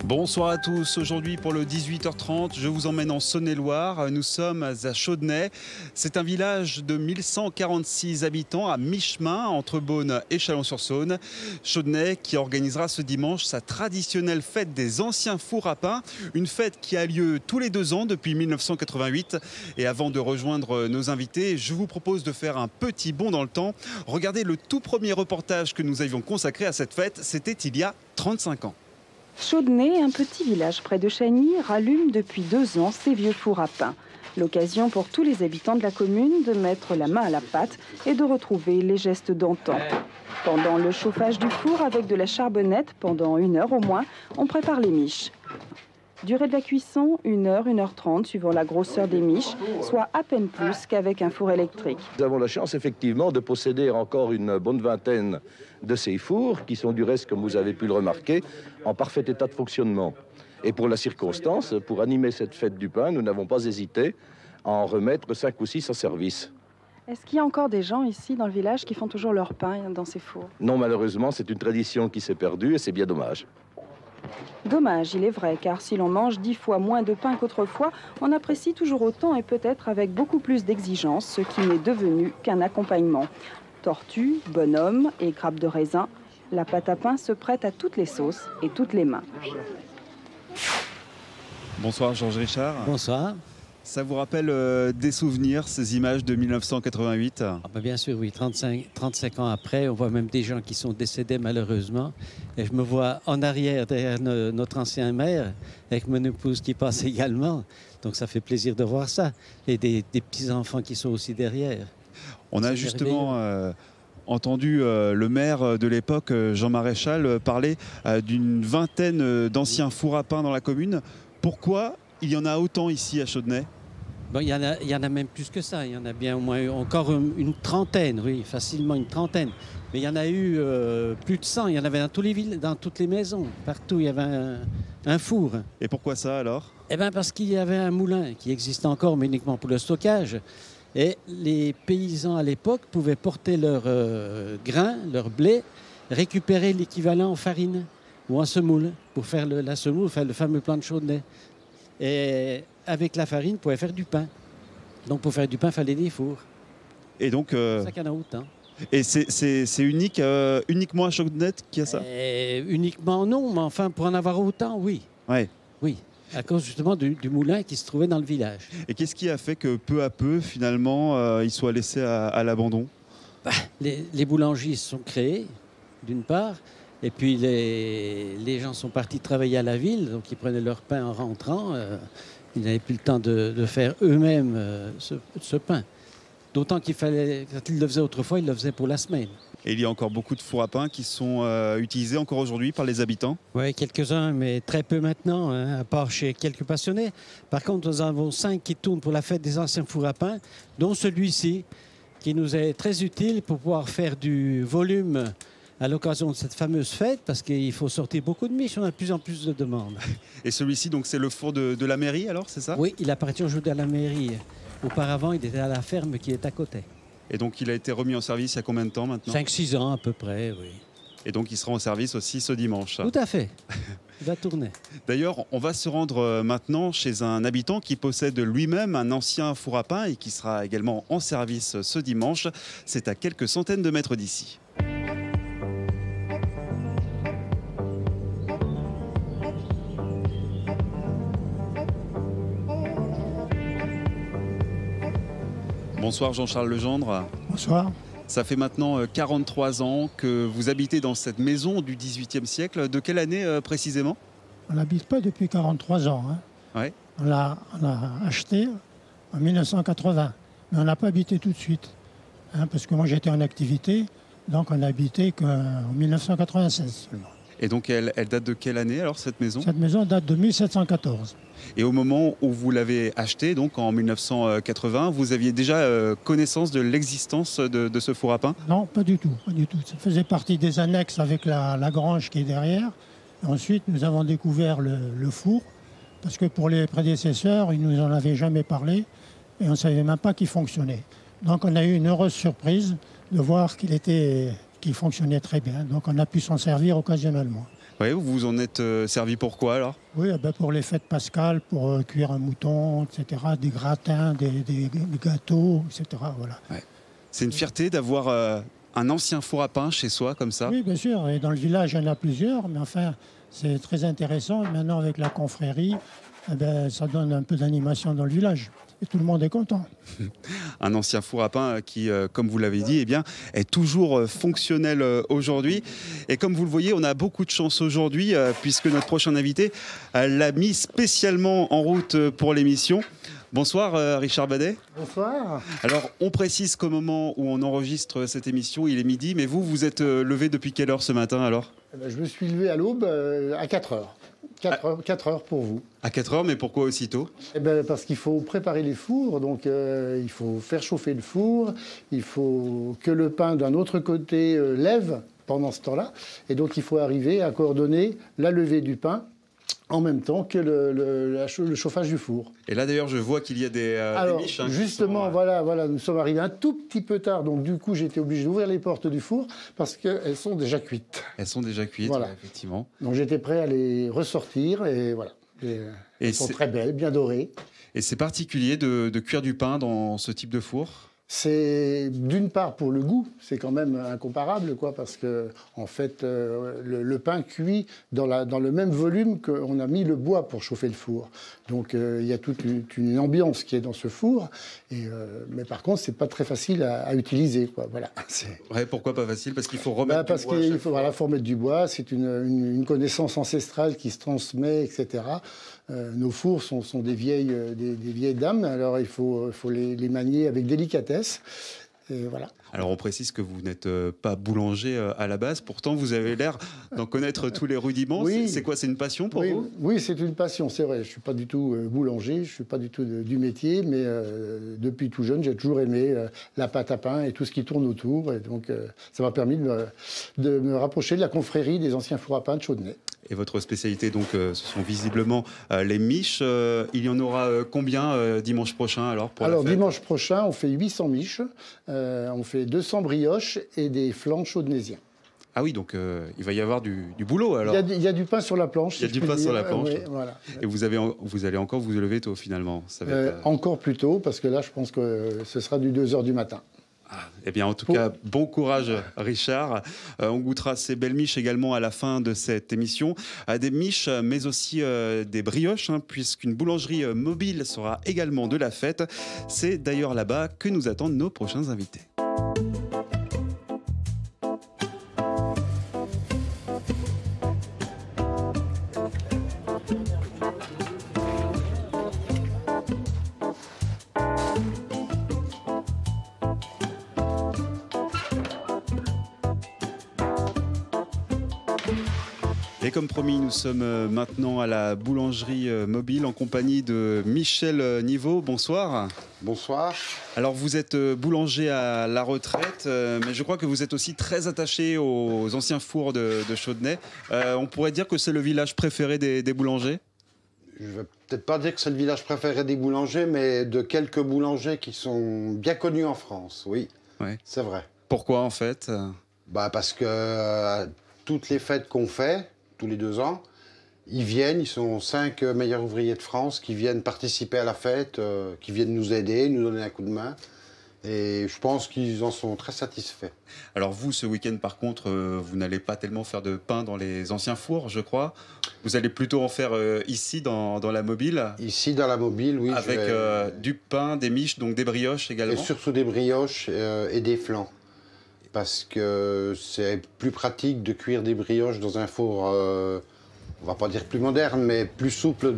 Bonsoir à tous. Aujourd'hui pour le 18h30, je vous emmène en Saône-et-Loire. Nous sommes à Chaudnay. C'est un village de 1146 habitants à mi-chemin entre Beaune et Chalon-sur-Saône. Chaudnay qui organisera ce dimanche sa traditionnelle fête des anciens fours à pain. Une fête qui a lieu tous les 2 ans depuis 1988. Et avant de rejoindre nos invités, je vous propose de faire un petit bond dans le temps. Regardez le tout premier reportage que nous avions consacré à cette fête. C'était il y a 35 ans. Chaudnay, un petit village près de Chagny, rallume depuis 2 ans ses vieux fours à pain. L'occasion pour tous les habitants de la commune de mettre la main à la pâte et de retrouver les gestes d'antan. Pendant le chauffage du four avec de la charbonnette, pendant 1 heure au moins, on prépare les miches. Durée de la cuisson, 1 heure, 1h30, suivant la grosseur des miches, soit à peine plus qu'avec un four électrique. Nous avons la chance effectivement de posséder encore une bonne vingtaine de ces fours, qui sont du reste, comme vous avez pu le remarquer, en parfait état de fonctionnement. Et pour la circonstance, pour animer cette fête du pain, nous n'avons pas hésité à en remettre 5 ou 6 en service. Est-ce qu'il y a encore des gens ici dans le village qui font toujours leur pain dans ces fours? Non, malheureusement, c'est une tradition qui s'est perdue et c'est bien dommage. Dommage, il est vrai, car si l'on mange 10 fois moins de pain qu'autrefois, on apprécie toujours autant et peut-être avec beaucoup plus d'exigence, ce qui n'est devenu qu'un accompagnement. Tortue, bonhomme et grappe de raisin, la pâte à pain se prête à toutes les sauces et toutes les mains. Bonsoir Georges Richard. Bonsoir. Ça vous rappelle des souvenirs, ces images de 1988 ? Bien sûr, oui. 35 ans après, on voit même des gens qui sont décédés malheureusement. Et je me vois en arrière derrière notre ancien maire, avec mon épouse qui passe également. Donc ça fait plaisir de voir ça. Et des petits-enfants qui sont aussi derrière. On a justement entendu le maire de l'époque, Jean Maréchal, parler d'une vingtaine d'anciens fours à pain dans la commune. Pourquoi il y en a autant ici à Chaudnay ? Bon, il y en a même plus que ça. Il y en a bien au moins encore une trentaine, oui, facilement une trentaine. Mais il y en a eu plus de 100. Il y en avait dans tous les villes, dans toutes les maisons. Partout, il y avait un four. Et pourquoi ça alors ? Eh bien, parce qu'il y avait un moulin qui existe encore, mais uniquement pour le stockage. Et les paysans à l'époque pouvaient porter leur grain, leur blé, récupérer l'équivalent en farine ou en semoule pour faire la semoule, faire le fameux plan de Chaudnay. Et avec la farine, on pouvait faire du pain. Donc, pour faire du pain, il fallait des fours. Et donc, c'est ça qu'il y en a autant. Et c'est unique, uniquement à Chaudnay qu'il y a ça ? Uniquement non, mais enfin, pour en avoir autant, oui. Ouais. Oui, à cause justement du moulin qui se trouvait dans le village. Et qu'est-ce qui a fait que peu à peu, finalement, il soit laissé à l'abandon ? Les boulangeries se sont créées, d'une part. Et puis, les gens sont partis travailler à la ville, donc ils prenaient leur pain en rentrant. Ils n'avaient plus le temps de faire eux-mêmes ce pain. D'autant qu'il fallait, quand ils le faisaient autrefois, ils le faisaient pour la semaine. Et il y a encore beaucoup de fours à pain qui sont utilisés encore aujourd'hui par les habitants ? Oui, quelques-uns, mais très peu maintenant, à part chez quelques passionnés. Par contre, nous en avons 5 qui tournent pour la fête des anciens fours à pain, dont celui-ci, qui nous est très utile pour pouvoir faire du volume à l'occasion de cette fameuse fête, parce qu'il faut sortir beaucoup de miches, on a de plus en plus de demandes. Et celui-ci, donc, c'est le four de la mairie, alors, c'est ça ? Oui, il appartient aujourd'hui à la mairie. Auparavant, il était à la ferme qui est à côté. Et donc, il a été remis en service il y a combien de temps maintenant ? 5-6 ans à peu près, oui. Et donc, il sera en service aussi ce dimanche. Tout à fait. Il va tourner. D'ailleurs, on va se rendre maintenant chez un habitant qui possède lui-même un ancien four à pain et qui sera également en service ce dimanche. C'est à quelques centaines de mètres d'ici. Bonsoir Jean-Charles Legendre. Bonsoir. Ça fait maintenant 43 ans que vous habitez dans cette maison du XVIIIe siècle. De quelle année précisément ? On n'habite pas depuis 43 ans. Ouais. On l'a acheté en 1980, mais on n'a pas habité tout de suite. Parce que moi j'étais en activité, donc on n'a habité qu'en 1996 seulement. Et donc elle date de quelle année alors cette maison ? Cette maison date de 1714. Et au moment où vous l'avez achetée, donc en 1980, vous aviez déjà connaissance de l'existence de ce four à pain ? Non, pas du tout, pas du tout. Ça faisait partie des annexes avec la grange qui est derrière. Et ensuite, nous avons découvert le four, parce que pour les prédécesseurs, ils ne nous en avaient jamais parlé, et on ne savait même pas qu'il fonctionnait. Donc on a eu une heureuse surprise de voir qu'il fonctionnait très bien. Donc on a pu s'en servir occasionnellement. Oui, vous vous en êtes servi pour quoi alors? Oui, ben pour les fêtes pascales, pour cuire un mouton, etc., des gratins, des gâteaux, etc. Voilà. Ouais. C'est une fierté d'avoir un ancien four à pain chez soi comme ça? Oui, bien sûr. Et dans le village, il y en a plusieurs, mais enfin, c'est très intéressant. Et maintenant, avec la confrérie, eh ben, ça donne un peu d'animation dans le village. Et tout le monde est content. Un ancien four à pain qui, comme vous l'avez dit, eh bien, est toujours fonctionnel aujourd'hui. Et comme vous le voyez, on a beaucoup de chance aujourd'hui puisque notre prochain invité l'a mis spécialement en route pour l'émission. Bonsoir Richard Badet. Bonsoir. Alors on précise qu'au moment où on enregistre cette émission, il est midi, mais vous êtes levé depuis quelle heure ce matin alors? Je me suis levé à l'aube à 4 heures. 4 heures pour vous. À 4 heures, mais pourquoi aussitôt? Parce qu'il faut préparer les fours, donc il faut faire chauffer le four, il faut que le pain d'un autre côté lève pendant ce temps-là, et donc il faut arriver à coordonner la levée du pain en même temps que le chauffage du four. Et là d'ailleurs je vois qu'il y a des miches. Justement, voilà, nous sommes arrivés un tout petit peu tard, donc du coup j'ai été obligé d'ouvrir les portes du four parce qu'elles sont déjà cuites. Elles sont déjà cuites, voilà. Effectivement. Donc j'étais prêt à les ressortir et voilà. Elles sont très belles, bien dorées. Et c'est particulier de cuire du pain dans ce type de four? C'est d'une part pour le goût, c'est quand même incomparable, quoi, parce que en fait, le pain cuit dans le même volume qu'on a mis le bois pour chauffer le four. Donc il y a toute une ambiance qui est dans ce four, mais par contre, c'est pas très facile à utiliser, quoi. Voilà. Ouais, pourquoi pas facile? Parce qu'il faut remettre parce du bois. Qu'il faut remettre du bois. C'est une connaissance ancestrale qui se transmet, etc. Nos fours sont des vieilles dames, alors il faut les manier avec délicatesse. Et voilà. Alors on précise que vous n'êtes pas boulanger à la base, pourtant vous avez l'air d'en connaître tous les rudiments. Oui. C'est quoi, c'est une passion pour vous? Oui, c'est une passion, c'est vrai. Je ne suis pas du tout boulanger, je ne suis pas du tout du métier, mais depuis tout jeune, j'ai toujours aimé la pâte à pain et tout ce qui tourne autour. Et donc ça m'a permis de me rapprocher de la confrérie des anciens fours à pain de Chaudnay. Et votre spécialité, donc, ce sont visiblement les miches. Il y en aura combien dimanche prochain alors pour la fête? Dimanche prochain, on fait 800 miches, on fait 200 brioches et des flancs chaudnaisiens. Ah oui, donc il va y avoir du boulot alors. Il y a du pain sur la planche. Il y a du pain sur la planche. Oui, voilà. Et vous allez encore vous lever tôt finalement. Ça va être, Encore plus tôt, parce que là, je pense que ce sera du 2 h du matin. Eh bien, en tout cas, bon courage, Richard. On goûtera ces belles miches également à la fin de cette émission. Des miches, mais aussi des brioches, puisqu'une boulangerie mobile sera également de la fête. C'est d'ailleurs là-bas que nous attendent nos prochains invités. Et comme promis, nous sommes maintenant à la boulangerie mobile en compagnie de Michel Niveau. Bonsoir. Bonsoir. Alors vous êtes boulanger à la retraite, mais je crois que vous êtes aussi très attaché aux anciens fours de Chaudnay. On pourrait dire que c'est le village préféré des boulangers? Je ne vais peut-être pas dire que c'est le village préféré des boulangers, mais de quelques boulangers qui sont bien connus en France, oui. Ouais. C'est vrai. Pourquoi en fait? Parce que toutes les fêtes qu'on fait, tous les 2 ans, ils sont 5 meilleurs ouvriers de France qui viennent participer à la fête, qui viennent nous aider, nous donner un coup de main. Et je pense qu'ils en sont très satisfaits. Alors vous, ce week-end, par contre, vous n'allez pas tellement faire de pain dans les anciens fours, je crois. Vous allez plutôt en faire ici, dans la mobile. Ici, dans la mobile, oui. Avec du pain, des miches, donc des brioches également. Et surtout des brioches et des flancs. Parce que c'est plus pratique de cuire des brioches dans un four, on va pas dire plus moderne, mais plus souple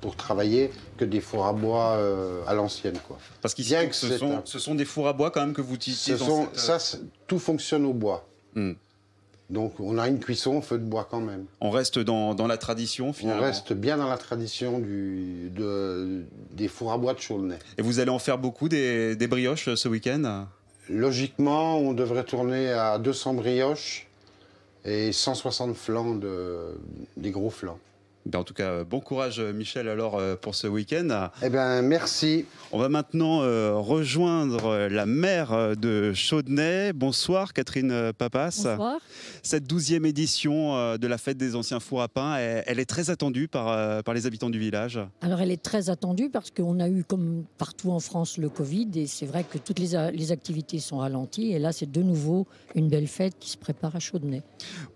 pour travailler que des fours à bois à l'ancienne, quoi. Parce qu'ici, ce sont des fours à bois quand même que vous utilisez tout fonctionne au bois. Donc on a une cuisson au feu de bois quand même. On reste dans la tradition finalement. On reste bien dans la tradition des fours à bois de Chaulnay. Et vous allez en faire beaucoup des brioches ce week-end? Logiquement, on devrait tourner à 200 brioches et 160 flancs, des gros flancs. En tout cas, bon courage Michel alors pour ce week-end. Eh bien, merci. On va maintenant rejoindre la maire de Chaudnay. Bonsoir Catherine Papas. Bonsoir. Cette 12e édition de la fête des anciens fours à pain, elle est très attendue par les habitants du village. Alors elle est très attendue parce qu'on a eu comme partout en France le Covid et c'est vrai que toutes les activités sont ralenties et là c'est de nouveau une belle fête qui se prépare à Chaudnay.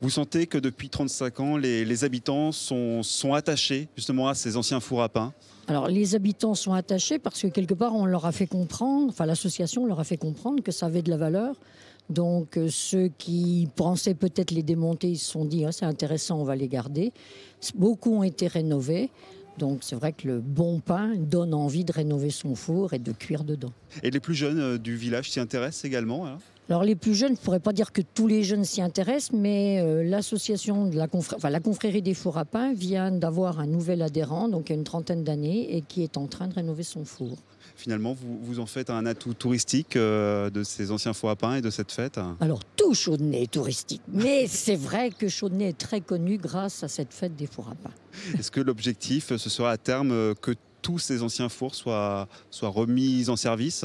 Vous sentez que depuis 35 ans, les habitants sont attachés justement à ces anciens fours à pain? Alors les habitants sont attachés parce que quelque part on leur a fait comprendre, enfin l'association leur a fait comprendre que ça avait de la valeur. Donc ceux qui pensaient peut-être les démonter, ils se sont dit c'est intéressant, on va les garder. Beaucoup ont été rénovés. Donc c'est vrai que le bon pain donne envie de rénover son four et de cuire dedans. Et les plus jeunes du village s'y intéressent également hein? Alors les plus jeunes, je ne pourrais pas dire que tous les jeunes s'y intéressent, mais l'association, la confrérie des fours à pain vient d'avoir un nouvel adhérent, donc il y a une trentaine d'années, et qui est en train de rénover son four. Finalement, vous en faites un atout touristique de ces anciens fours à pain et de cette fête? Alors tout Chaudnay est touristique, mais c'est vrai que Chaudnay est très connu grâce à cette fête des fours à pain. Est-ce que l'objectif, ce sera à terme que tous ces anciens fours soient remis en service?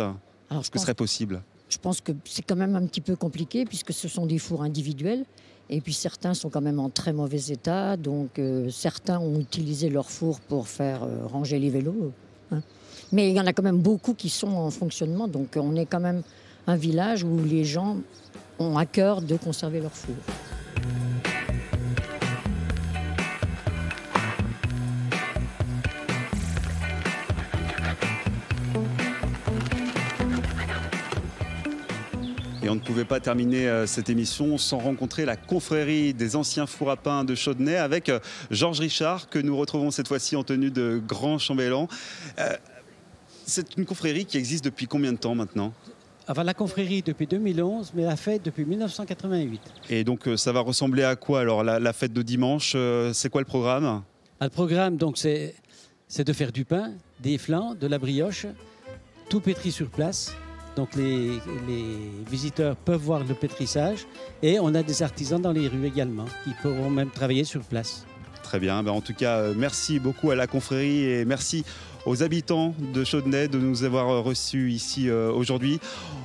Est-ce que ce serait possible? Je pense que c'est quand même un petit peu compliqué puisque ce sont des fours individuels et puis certains sont quand même en très mauvais état. Donc certains ont utilisé leur four pour faire ranger les vélos. Hein. Mais il y en a quand même beaucoup qui sont en fonctionnement. Donc on est quand même un village où les gens ont à cœur de conserver leur four. Et on ne pouvait pas terminer cette émission sans rencontrer la confrérie des anciens fours à pain de Chaudnay avec Georges Richard, que nous retrouvons cette fois-ci en tenue de grand chambellan. C'est une confrérie qui existe depuis combien de temps maintenant? Enfin, la confrérie depuis 2011, mais la fête depuis 1988. Et donc ça va ressembler à quoi alors la fête de dimanche? C'est quoi le programme? Le programme, donc, c'est de faire du pain, des flans, de la brioche, tout pétri sur place. Donc les visiteurs peuvent voir le pétrissage et on a des artisans dans les rues également qui pourront même travailler sur place. Très bien, en tout cas merci beaucoup à la confrérie et merci aux habitants de Chaudnay de nous avoir reçus ici aujourd'hui.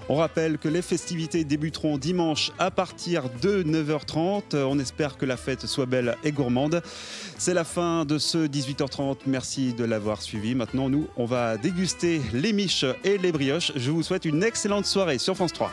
On rappelle que les festivités débuteront dimanche à partir de 9h30. On espère que la fête soit belle et gourmande. C'est la fin de ce 18h30. Merci de l'avoir suivi. Maintenant, nous, on va déguster les miches et les brioches. Je vous souhaite une excellente soirée sur France 3.